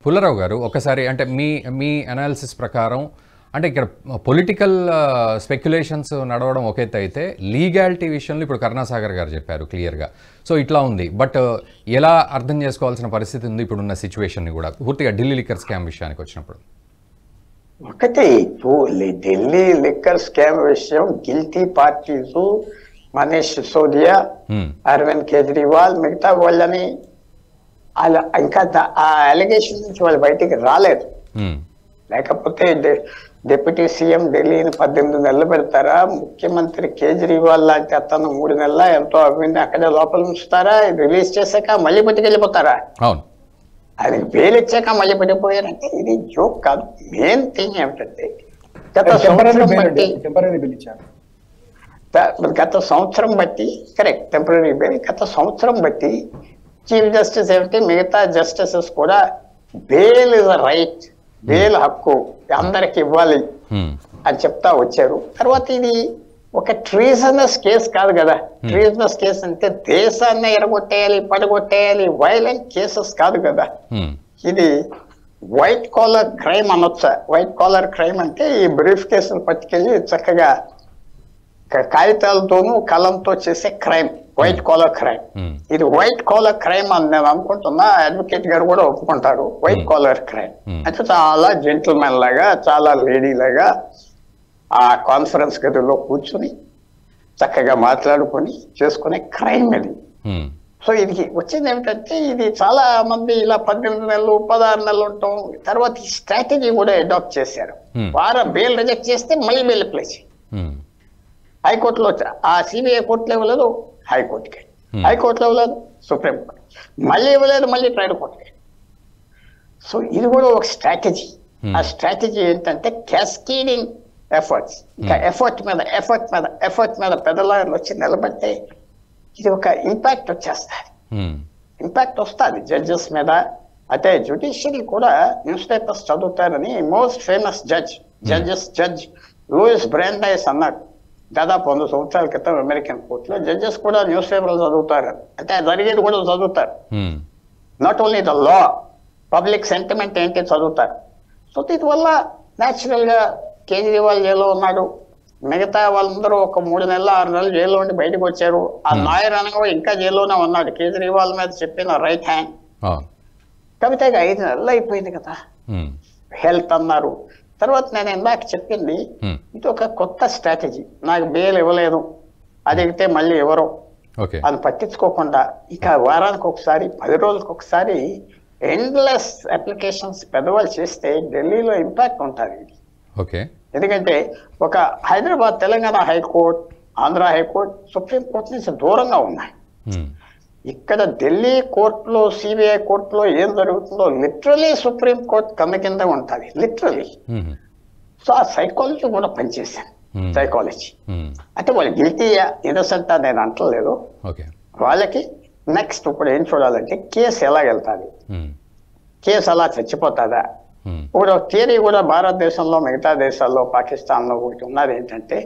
పుల్లారావు గారు ఒకసారి అంటే మీ అనాలిసిస్ ప్రకారం అంటే ఇక్కడ పొలిటికల్ స్పెక్యులేషన్స్ నడవడం ఒక ఎత్తు అయితే లీగాలిటీ విషయంలో ఇప్పుడు కరుణాసాగర్ గారు చెప్పారు క్లియర్గా. సో ఇట్లా ఉంది. బట్ ఎలా అర్థం చేసుకోవాల్సిన పరిస్థితి ఉంది ఇప్పుడున్న సిచ్యువేషన్ని కూడా పూర్తిగా ఢిల్లీ లిక్కర్ స్కామ్ విషయానికి వచ్చినప్పుడు? ఒకటి ఢిల్లీ లిక్కర్ స్కామ్ విషయం గిల్టీ పార్టీస్ మనీష్ సిసోడియా, అరవింద్ కేజ్రీవాల్, మిగతా వాళ్ళని ఇంకా ఆ అలిగేషన్ నుంచి వాళ్ళు బయటికి రాలేదు. లేకపోతే డిప్యూటీ సీఎం ఢిల్లీని 18 నెలలు పెడతారా? ముఖ్యమంత్రి కేజ్రీవాల్ లాంటి అతను 3 నెలల ఎంతో అవ్వింది అక్కడే లోపల ఉంచుతారా? రిలీజ్ చేశాక మళ్ళీ బయటికెళ్ళిపోతారా? ఆయనకి బెయిల్ ఇచ్చాక మళ్ళీ పడిపోయారంటే ఇది జోక్ కాదు. మెయిన్ థింగ్ ఏమిటంటే గత సంవత్సరం బట్టి కరెక్ట్ టెంపరీ బెయిల్, గత సంవత్సరం బట్టి చీఫ్ జస్టిస్ ఏమిటి మిగతా జస్టిసెస్ కూడా bail is a right, bail హక్కు అందరికి ఇవ్వాలి అని చెప్తా వచ్చారు. తర్వాత ఇది ఒక ట్రీజనస్ కేసు కాదు కదా. ట్రీజనస్ కేసు అంటే దేశాన్ని ఎరగొట్టేయాలి, పడగొట్టేయాలి, వైలెంట్ కేసెస్ కాదు కదా. ఇది వైట్ కాలర్ క్రైమ్ అనొచ్చా? వైట్ కాలర్ క్రైమ్ అంటే ఈ బ్రీఫ్ కేసులు పట్టుకెళ్ళి చక్కగా కాగితాలతోనూ కలంతో చేసే క్రైమ్ వైట్ కాలర్ క్రైమ్. ఇది వైట్ కాలర్ క్రైమ్ అని నేను అనుకుంటున్నా. అడ్వకేట్ గారు కూడా ఒప్పుకుంటారు వైట్ కాలర్ క్రైమ్ అంటే చాలా జెంటిల్మెన్ లాగా, చాలా లేడీ లాగా ఆ కాన్ఫరెన్స్ గదిలో కూర్చుని చక్కగా మాట్లాడుకొని చేసుకునే క్రైమ్ ఇది. సో ఇది వచ్చింది ఏమిటంటే ఇది చాలా మంది ఇలా 18 నెలలు 16 నెలలు ఉంటాం. తర్వాత ఈ స్ట్రాటజీ కూడా అడాప్ట్ చేశారు. బెయిల్ రిజెక్ట్ చేస్తే మళ్ళీ బెయిల్ అప్లై చేయి. హైకోర్టులో ఆ సిబిఐ కోర్టులో ఇవ్వలేదు, హైకోర్టుకి, హైకోర్టులో ఇవ్వలేదు, సుప్రీంకోర్టు, మళ్ళీ ఇవ్వలేదు, మళ్ళీ ట్రైల్ కోర్టుకి. సో ఇది కూడా ఒక స్ట్రాటజీ. ఆ స్ట్రాటజీ ఏంటంటే క్యాస్కేడింగ్ ఎఫర్ట్స్. ఇంకా ఎఫర్ట్ మీద పెద్ద లాయర్లు వచ్చి నిలబడితే ఇది ఒక ఇంపాక్ట్ వచ్చేస్తుంది. ఇంపాక్ట్ వస్తుంది జడ్జెస్ మీద. అయితే జ్యుడిషియరీ కూడా న్యూస్ పేపర్స్ చదువుతారని most famous judge Louis Brandeis అన్నాడు దాదాపు 100 సంవత్సరాల క్రితం అమెరికన్ కోర్టులో. జడ్జెస్ కూడా న్యూస్ పేపర్లు చదువుతారు, అంటే జరిగేది కూడా చదువుతారు. Not only the law, public sentiment ఏంటి చదువుతారు. సో దీనివల్ల న్యాచురల్ గా కేజ్రీవాల్ జైల్లో ఉన్నాడు, మిగతా వాళ్ళందరూ ఒక 3 నెలలు 6 నెలలు జైల్లో ఉండి బయటకు వచ్చారు. ఆ నాయర్ అనగా ఇంకా జైల్లోనే ఉన్నాడు, కేజ్రీవాల్ మీద చెప్పిన రైట్ హ్యాండ్. కాబట్టి 5 నెలలు అయిపోయింది కదా. హెల్త్ అన్నారు. తర్వాత నేను ఇందాక చెప్పింది ఇది ఒక కొత్త స్ట్రాటజీ. నాకు బెయిల్ ఇవ్వలేదు, అడిగితే మళ్ళీ ఎవరో అని పట్టించుకోకుండా ఇంకా వారానికి ఒకసారి 10 రోజులకు ఒకసారి ఎండ్లెస్ అప్లికేషన్స్ పెద్దవాళ్ళు చేస్తే ఢిల్లీలో ఇంపాక్ట్ ఉంటుంది. ఎందుకంటే ఒక Hyderabad, Telangana high court, Andhra high court, supreme court నుంచి దూరంగా ఉన్నాయి. ఇక్కడ ఢిల్లీ కోర్టులో, సిబిఐ కోర్టులో ఏం జరుగుతుందో లిటరలీ సుప్రీం కోర్టు కన్న కింద ఉంటుంది, లిటరలీ. సో ఆ సైకాలజీ కూడా పనిచేశాను. సైకాలజీ అంటే వాళ్ళు గిల్టీయా ఇన్నోసెంట్ నేను అంటలేదు. వాళ్ళకి నెక్స్ట్ ఇప్పుడు ఏం చూడాలంటే కేసు ఎలా వెళ్తుంది, కేసు అలా చచ్చిపోతుందా. ఇప్పుడు థియరీ కూడా భారతదేశంలో, మిగతా దేశాల్లో, పాకిస్తాన్ లో ఒకటి ఉన్నది ఏంటంటే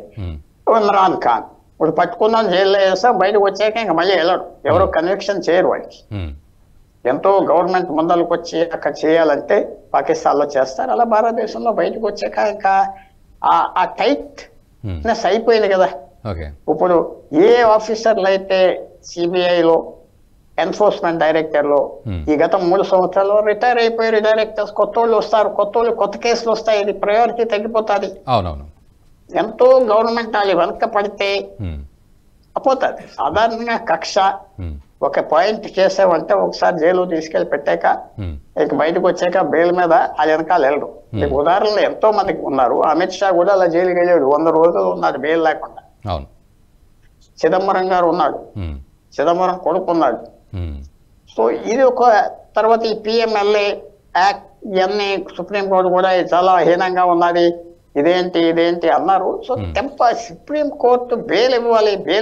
ఇమ్రాన్ ఖాన్ ఇప్పుడు పట్టుకున్నాం, జైల్లో వేస్తాం, బయటకు వచ్చాక ఇంకా మళ్ళీ వెళ్ళడు, ఎవరు కన్విక్షన్ చేయరు వాడికి. ఎంతో గవర్నమెంట్ ముందరకు వచ్చి అక్కడ చేయాలంటే పాకిస్తాన్ లో చేస్తారు, అలా భారతదేశంలో బయటకు వచ్చాక ఇంకా ఆ టైట్నెస్ అయిపోయింది కదా. ఇప్పుడు ఏ ఆఫీసర్లు అయితే సిబిఐలో, ఎన్ఫోర్స్మెంట్ డైరెక్టర్లో ఈ గత 3 సంవత్సరాల్లో రిటైర్ అయిపోయారు డైరెక్టర్స్, కొత్త వాళ్ళు వస్తారు, కొత్త కేసులు వస్తాయి, ఇది ప్రయారిటీ తగ్గిపోతుంది. ఎంతో గవర్నమెంట్ వాళ్ళు వెనక పడితే పోతుంది. సాధారణంగా కక్ష ఒక పాయింట్ చేసామంటే ఒకసారి జైలు తీసుకెళ్లి పెట్టాక ఇక బయటకు వచ్చాక బెయిల్ మీద అది వెనకాల వెళ్ళరు. మీకు ఉదాహరణలు ఎంతో మందికి ఉన్నారు. అమిత్ షా కూడా అలా జైలుకి వెళ్ళాడు, 100 రోజులు ఉన్నాడు బెయిల్ లేకుండా. చిదంబరం గారు ఉన్నాడు, చిదంబరం కొడుకున్నాడు. సో ఇది ఒక తర్వాత ఈ పిఎంఎల్ఏ యాక్ట్ ఇవన్నీ సుప్రీంకోర్టు కూడా చాలా హీనంగా ఉన్నది, ఇదేంటి అన్నారు. సో సుప్రీంకోర్టు బెయిల్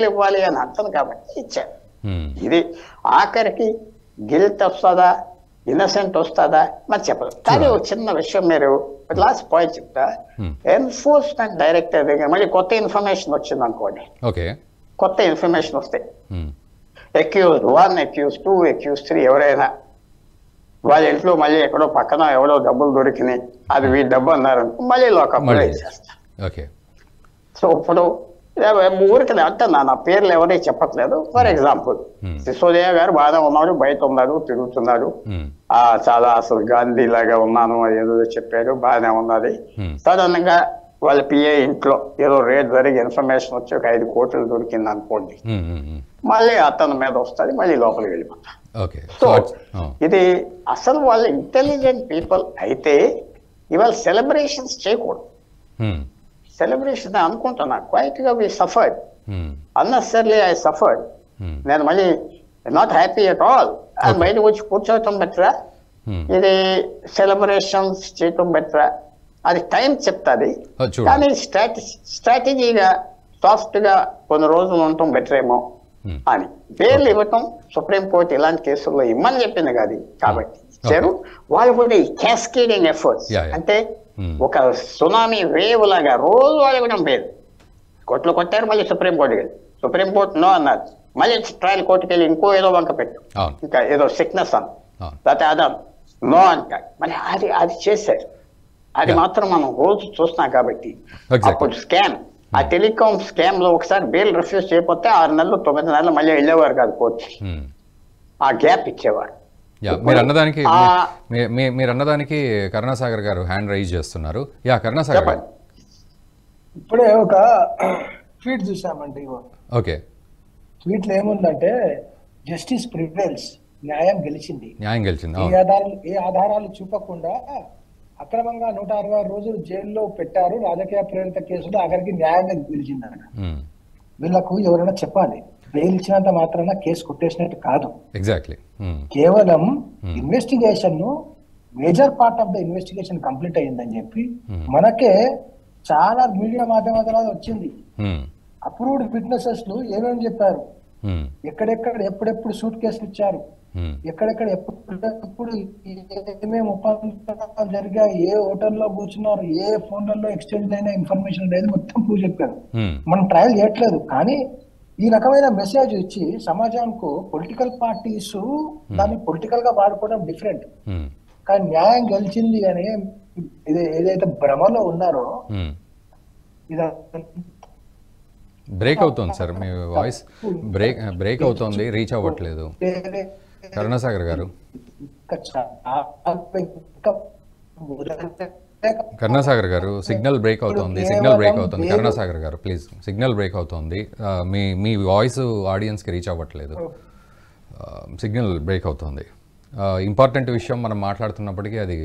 ఇవ్వాలి అని అంటుంది కాబట్టి ఇచ్చారు. ఇది ఆఖరికి గిల్ట్ వస్తుందా, ఇన్నసెంట్ వస్తుందా మరి చెప్పదు. కానీ ఒక చిన్న విషయం, మీరు లాస్ట్ పాయింట్ చెప్తా. ఎన్ఫోర్స్మెంట్ డైరెక్టర్ దగ్గర మళ్ళీ కొత్త ఇన్ఫర్మేషన్ వచ్చింది అనుకోండి, కొత్త ఇన్ఫర్మేషన్ వస్తే అక్యూజ్డ్ 1, అక్యూజ్డ్ 2, అక్యూజ్డ్ 3 ఎవరైనా వాళ్ళ ఇంట్లో మళ్ళీ ఎక్కడో పక్కన ఎవరో డబ్బులు దొరికినాయి, అది వీడి డబ్బు అన్నారు, మళ్ళీ లోకప్లో వేసేస్తారు. ఓకే. సో ఇప్పుడు ఊరికి అంటే నా పేర్లు ఎవరే చెప్పట్లేదు. ఫర్ ఎగ్జాంపుల్ సిసోదియా గారు బాగా ఉన్నాడు, బయట ఉన్నాడు, తిరుగుతున్నాడు, చాలా అసలు గాంధీ లాగా ఉన్నాను ఏదో చెప్పారు, బాగానే ఉన్నది. సడన్ గా వాళ్ళ పిఏ ఇంట్లో ఏదో రేట్ జరిగి ఇన్ఫర్మేషన్ వచ్చి ఒక 5 కోట్లు దొరికింది అనుకోండి, మళ్ళీ అతని మీద వస్తుంది, మళ్ళీ లోపలికి వెళ్ళిపోతారు. సో ఇది అసలు వాళ్ళు ఇంటెలిజెంట్ పీపుల్ అయితే ఇవాళ సెలబ్రేషన్స్ చేయకూడదు. సెలబ్రేషన్ అనుకుంటున్నా క్వైట్ గా we suffered, unnecessarily I suffered. నేను మళ్ళీ నాట్ హ్యాపీ అట్ ఆల్. అది బయటకు వచ్చి కూర్చోవటం బెటరా, ఇది సెలబ్రేషన్స్ చేయటం బెటరా, అది టైం చెప్తుంది. కానీ స్ట్రాటజీగా సాఫ్ట్ గా కొన్ని రోజులు ఉండటం బెటర్ ఏమో అని. బెయిల్ ఇవ్వటం సుప్రీంకోర్టు ఇలాంటి కేసుల్లో ఇమ్మని చెప్పింది కాదు కాబట్టి ఇచ్చారు. వాళ్ళు కూడా ఈ క్యాస్కేడింగ్ ఎఫర్ట్స్ అంటే ఒక సునామీ వేవ్ లాగా రోజు వాళ్ళు కూడా బెయిల్ కోర్టులో కొట్టారు, మళ్ళీ సుప్రీంకోర్టుకి వెళ్ళి సుప్రీంకోర్టు నో అన్నారు, మళ్ళీ ట్రయల్ కోర్టుకి వెళ్ళి ఇంకో ఏదో వంక పెట్టు, ఇంకా ఏదో సిక్నెస్ అని లేకపోతే అదా నో అంటారు, మళ్ళీ అది చేశారు. అది మాత్రం మనం రోజు చూస్తున్నాం కాబట్టి. అప్పుడు స్కామ్, ఆ టెలికాం స్కామ్ లో ఒకసారి బెయిల్ రిఫ్యూజ్ చేయకపోతే 6 నెలలు 9 నెలలు మళ్ళీ వెళ్ళేవారు కాదు కోర్టు, ఆ గ్యాప్ ఇచ్చేవారు. మీరు అన్నదానికి కరుణాసాగర్ గారు హ్యాండ్ రైజ్ చేస్తున్నారు. కరుణాసాగర్ గారు ఇప్పుడే ఒక ట్వీట్ చూసామండి. ఓకే, ట్వీట్ లో ఏముందంటే జస్టిస్ ప్రివైల్స్, న్యాయం గెలిచింది. ఏ ఆధారాలు చూపకుండా అక్రమంగా 166 రోజులు జైల్లో పెట్టారు, రాజకీయ ప్రేరిత కేసులో ఆఖరికి న్యాయంగా గెలిచిందట. వీళ్ళకు ఎవరైనా చెప్పాలి, బెయిల్ ఇచ్చినంత మాత్రాన కేసు కొట్టేసినట్టు కాదు. ఎగ్జాక్ట్లీ. కేవలం investigation major part of the investigation complete అయ్యిందని చెప్పి మనకే చాలా మీడియా మాధ్యమాల ద్వారా వచ్చింది. అప్రూవ్డ్ విట్నెసెస్ ఏమేమి చెప్పారు, ఎక్కడెక్కడ ఎప్పుడెప్పుడు సూట్ కేసులు ఇచ్చారు, ఎక్కడెక్కడ ఎప్పుడు ఏమేమి ఒప్పందాలు జరిగాయి, ఏ హోటల్లో కూర్చున్నారు, ఏ ఫోన్లలో ఎక్స్చేంజ్ అయిన ఇన్ఫర్మేషన్ అనేది మొత్తం ప్రూవ్ చెప్పారు. మనం ట్రయల్ చేయట్లేదు, కానీ ఈ రకమైన మెసేజ్ ఇచ్చి సమాజానికి పొలిటికల్ పార్టీస్ దాన్ని పొలిటికల్ గా వాడుకోవడం డిఫరెంట్. కానీ న్యాయం గెలిచింది అని ఏదైతే భ్రమలో ఉన్నారో ఇది బ్రేక్ అవుతుంది సార్, మీ వాయిస్ బ్రేక్ అవుతుంది, రీచ్ అవ్వట్లేదు. కరుణాసాగర్ గారు, కరుణాసాగర్ గారు సిగ్నల్ బ్రేక్ అవుతుంది. కరుణాసాగర్ గారు ప్లీజ్, సిగ్నల్ బ్రేక్ అవుతుంది, మీ వాయిస్ ఆడియన్స్కి రీచ్ అవ్వట్లేదు, సిగ్నల్ బ్రేక్ అవుతుంది. ఇంపార్టెంట్ విషయం మనం మాట్లాడుతున్నప్పటికీ అది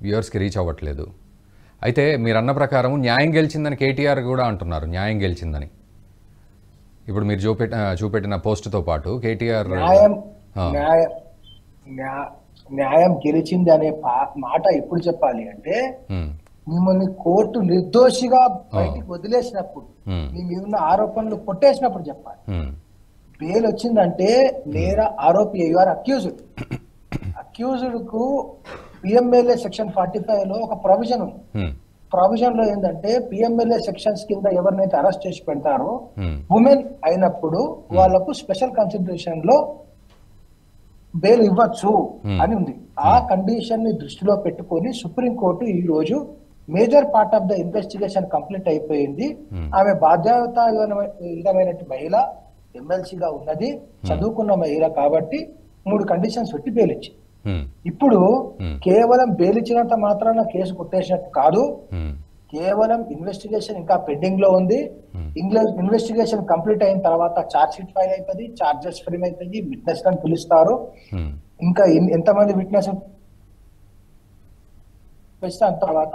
వ్యూవర్స్కి రీచ్ అవ్వట్లేదు. అయితే మీరు అన్న ప్రకారం న్యాయం గెలిచిందని కేటీఆర్ కూడా అంటున్నారు, న్యాయం గెలిచిందని. ఇప్పుడు మీరు చూపెట్టిన పోస్ట్తో పాటు కేటీఆర్ న్యాయం గెలిచింది అనే మాట ఎప్పుడు చెప్పాలి అంటే మిమ్మల్ని కోర్టు నిర్దోషిగా బయటికి వదిలేసినప్పుడు, మీ మీద ఉన్న ఆరోపణలు కొట్టేసినప్పుడు చెప్పాలి. బెయిల్ వచ్చిందంటే నేర ఆరోపి, యూఆర్ అక్యూజ్డ్. అక్యూజ్డ్ కు పిఎంఎల్ఏ సెక్షన్ 45 లో ఒక ప్రొవిజన్ ఉంది. ప్రొవిజన్ లో ఏంటంటే పిఎంఎల్ఏ సెక్షన్స్ కింద ఎవరినైతే అరెస్ట్ చేసి పెడతారో ఉమెన్ అయినప్పుడు వాళ్లకు స్పెషల్ కన్సిడరేషన్ లో బెయిల్ ఇవ్వచ్చు అని ఉంది. ఆ కండిషన్ ని దృష్టిలో పెట్టుకొని సుప్రీంకోర్టు ఈ రోజు major part of the investigation complete అయిపోయింది, ఆమె బాధ్యతాయుతమైన మహిళ, ఎమ్మెల్సీగా ఉన్నది, చదువుకున్న మహిళ కాబట్టి 3 కండిషన్స్ పెట్టి బెయిల్ ఇచ్చింది. ఇప్పుడు కేవలం బెయిల్ ఇచ్చినంత మాత్రాన కేసు కొట్టేసినట్టు కాదు, కేవలం ఇన్వెస్టిగేషన్ ఇంకా పెండింగ్ లో ఉంది. ఇన్వెస్టిగేషన్ కంప్లీట్ అయిన తర్వాత ఛార్జ్ షీట్ ఫైల్ అవుతుంది, ఛార్జెస్ ఫ్రేమ్ అవుతుంది, విట్నెస్ లను పిలుస్తారు. ఇంకా ఎంతమంది విట్నెస్ పిలిచిన తర్వాత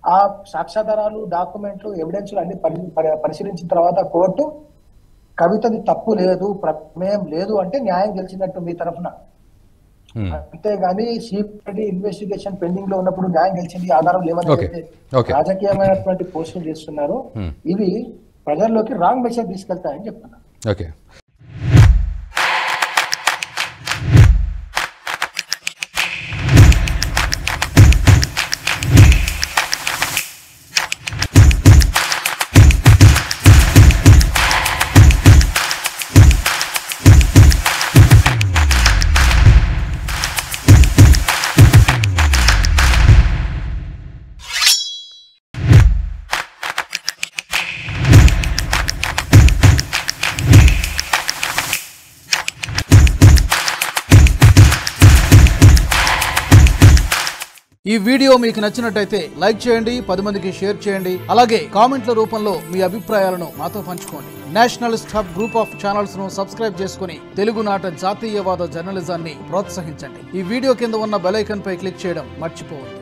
ఆ సాక్ష్యాధారాలు, డాక్యుమెంట్లు, ఎవిడెన్స్లు అన్ని పరిశీలించిన తర్వాత కోర్టు కవితది తప్పు లేదు, ప్రమేయం లేదు అంటే న్యాయం గెలిచినట్టు మీ తరఫున. అంతేగాని సిబిఐడి ఇన్వెస్టిగేషన్ పెండింగ్ లో ఉన్నప్పుడు న్యాయం గెలిచింది, ఆధారం లేవని రాజకీయమైనటువంటి పోస్టులు చేస్తున్నారు. ఇవి ప్రజల్లోకి రాంగ్ మెసేజ్ తీసుకెళ్తాయని చెప్తున్నారు. ఈ వీడియో మీకు నచ్చినట్టయితే లైక్ చేయండి, 10 మందికి షేర్ చేయండి. అలాగే కామెంట్ల రూపంలో మీ అభిప్రాయాలను మాతో పంచుకోండి. Nationalist hub group of channels ను సబ్స్క్రైబ్ చేసుకుని తెలుగునాట జాతీయవాద జర్నలిజాన్ని ప్రోత్సహించండి. ఈ వీడియో కింద ఉన్న బెల్ ఐకాన్ పై క్లిక్ చేయడం మర్చిపోవద్దు.